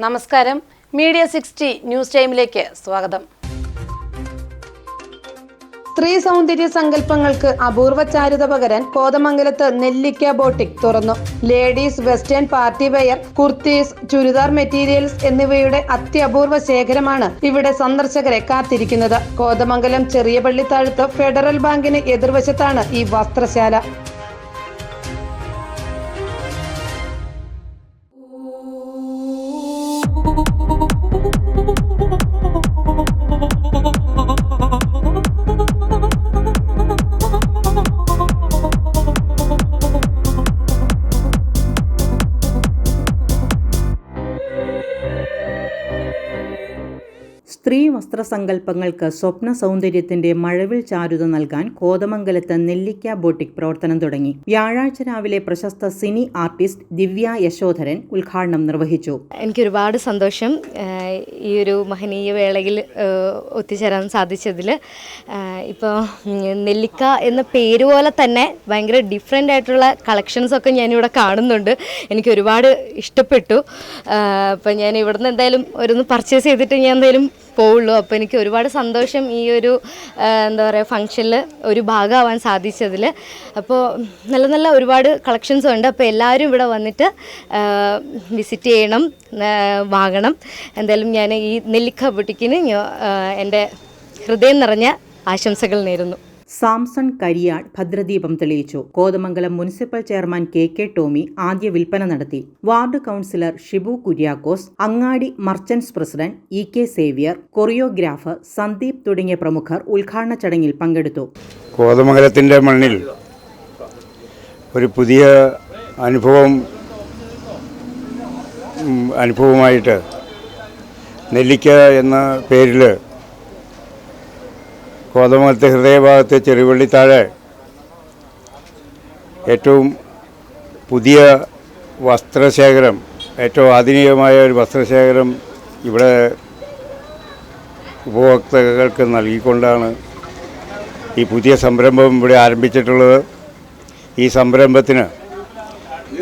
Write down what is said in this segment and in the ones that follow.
നമസ്കാരം, media 60 news ടൈമിലേക്ക് സ്വാഗതം. സ്ത്രീ സൗന്ദര്യ സങ്കല്പങ്ങൾക്ക് അപൂർവ ചാരുത പകരാൻ കോതമംഗലത്ത് നെല്ലിക്ക ബോട്ടിക് തുറന്നു. Ladies western party wear, kurtis, churidar materials എന്നിവയുടെ അത്യപൂർവ ശേഖരമാണ് ഇവിടെ സന്ദർശകരെ കാത്തിരിക്കുന്നത്. കോതമംഗലം ചെറിയ പള്ളിത്താഴത്ത് ഫെഡറൽ ബാങ്കിന് എതിർവശത്താണ് ഈ വസ്ത്രശാല. സ്ത്രീ വസ്ത്രസങ്കല്പങ്ങൾക്ക് സ്വപ്ന സൗന്ദര്യത്തിന്റെ മഴവിൽ ചാരുത നൽകാൻ കോതമംഗലത്ത് നെല്ലിക്ക ബോട്ടിക് പ്രവർത്തനം തുടങ്ങി. വ്യാഴാഴ്ച രാവിലെ പ്രശസ്ത സിനി ആർട്ടിസ്റ്റ് ദിവ്യ യശോധരൻ ഉദ്ഘാടനം നിർവഹിച്ചു. എനിക്ക് ഒരുപാട് സന്തോഷം ഈ ഒരു മഹനീയ വേളയിൽ ഒത്തുചേരാൻ സാധിച്ചതിൽ. ഇപ്പോൾ നെല്ലിക്ക എന്ന പേര് പോലെ തന്നെ ഭയങ്കര ഡിഫറെൻ്റ് ആയിട്ടുള്ള കളക്ഷൻസൊക്കെ ഞാനിവിടെ കാണുന്നുണ്ട്. എനിക്ക് ഒരുപാട് ഇഷ്ടപ്പെട്ടു. അപ്പം ഞാൻ ഇവിടുന്ന് എന്തായാലും ഓരോന്ന് പർച്ചേസ് ചെയ്തിട്ട് ഞാൻ എന്തായാലും പോവുള്ളൂ. അപ്പോൾ എനിക്ക് ഒരുപാട് സന്തോഷം ഈ ഒരു ഫംഗ്ഷനിൽ ഒരു ഭാഗമാവാൻ സാധിച്ചതിൽ. അപ്പോൾ നല്ല നല്ല ഒരുപാട് കളക്ഷൻസും ഉണ്ട്. അപ്പോൾ എല്ലാവരും ഇവിടെ വന്നിട്ട് വിസിറ്റ് ചെയ്യണം, വാങ്ങണം. എന്തായാലും ഞാൻ ഈ നെല്ലിക്ക ബുട്ടിക്കിന് എൻ്റെ ഹൃദയം നിറഞ്ഞ ആശംസകൾ നേരുന്നു. സാംസൺ കരിയാട് ഭദ്രദീപം തെളിയിച്ചു. Kothamangalam municipal chairman K Tomy ആദ്യ വിൽപ്പന നടത്തി. വാർഡ് കൗൺസിലർ ഷിബു കുര്യാക്കോസ്, അങ്ങാടി merchants president K Xavier, choreographer Sandeep തുടങ്ങിയ പ്രമുഖർ ഉദ്ഘാടന ചടങ്ങിൽ പങ്കെടുത്തു. കോതമംഗലത്തിന്റെ മണ്ണിൽ ഒരു പുതിയ അനുഭവമായിട്ട് നെല്ലിക്ക എന്ന പേരിൽ കോതമംഗലത്തെ ഹൃദയഭാഗത്തെ ചെറുവള്ളിത്താഴെ ഏറ്റവും പുതിയ വസ്ത്രശേഖരം, ഏറ്റവും ആധുനികമായ ഒരു വസ്ത്രശേഖരം ഇവിടെ ഉപഭോക്താക്കൾക്ക് നൽകിക്കൊണ്ടാണ് ഈ പുതിയ സംരംഭം ഇവിടെ ആരംഭിച്ചിട്ടുള്ളത്. ഈ സംരംഭത്തിന്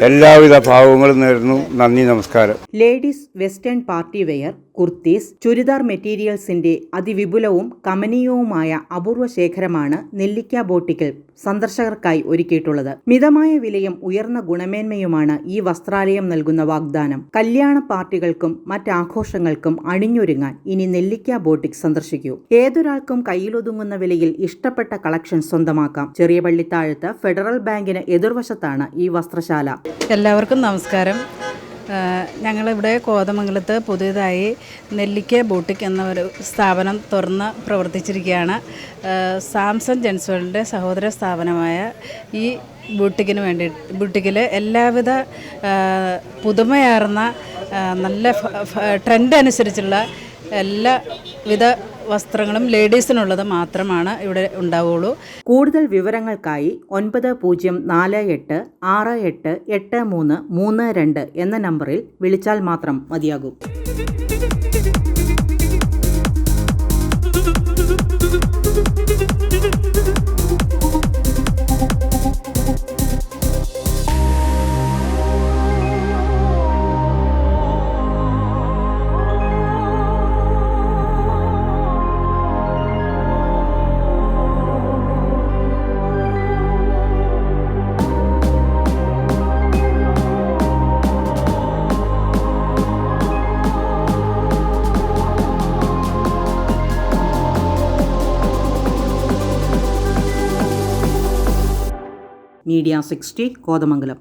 എല്ലാവിധ ഭാവങ്ങളും നേരുന്നു. നന്ദി, നമസ്കാരം. Ladies western party wear, kurtis, churidar മെറ്റീരിയൽസിന്റെ അതിവിപുലവും കമനീയവുമായ അപൂർവ ശേഖരമാണ് നെല്ലിക്ക ബോട്ടിക്കിൽ സന്ദർശകർക്കായി ഒരുക്കിയിട്ടുള്ളത്. മിതമായ വിലയും ഉയർന്ന ഗുണമേന്മയുമാണ് ഈ വസ്ത്രാലയം നൽകുന്ന വാഗ്ദാനം. കല്യാണ പാർട്ടികൾക്കും മറ്റാഘോഷങ്ങൾക്കും അണിഞ്ഞൊരുങ്ങാൻ ഇനി നെല്ലിക്ക ബോട്ടിക് സന്ദർശിക്കൂ. ഏതൊരാൾക്കും കയ്യിലൊതുങ്ങുന്ന വിലയിൽ ഇഷ്ടപ്പെട്ട കളക്ഷൻ സ്വന്തമാക്കാം. ചെറിയ പള്ളിത്താഴത്ത് ഫെഡറൽ ബാങ്കിന് എതിർവശത്താണ് ഈ വസ്ത്രശാല. എല്ലാവർക്കും നമസ്കാരം. ഞങ്ങളിവിടെ കോതമംഗലത്ത് പുതിയതായി നെല്ലിക്ക ബൂട്ടിക് എന്ന ഒരു സ്ഥാപനം തുറന്ന് പ്രവർത്തിച്ചിരിക്കുകയാണ്. സാംസൺ ജെൻസ് വേൾഡിൻ്റെ സഹോദര സ്ഥാപനമായ ഈ ബൂട്ടിക്കിൽ എല്ലാവിധ പുതുമയാർന്ന നല്ല ട്രെൻഡ് അനുസരിച്ചുള്ള എല്ലാവിധ വസ്ത്രങ്ങളും ലേഡീസിനുള്ളത് മാത്രമാണ് ഇവിടെ ഉണ്ടാവുകയുള്ളൂ. കൂടുതൽ വിവരങ്ങൾക്കായി 9048688332 എന്ന നമ്പറിൽ വിളിച്ചാൽ മാത്രം മതിയാകും. മീഡിയ 60 കോതമംഗലം.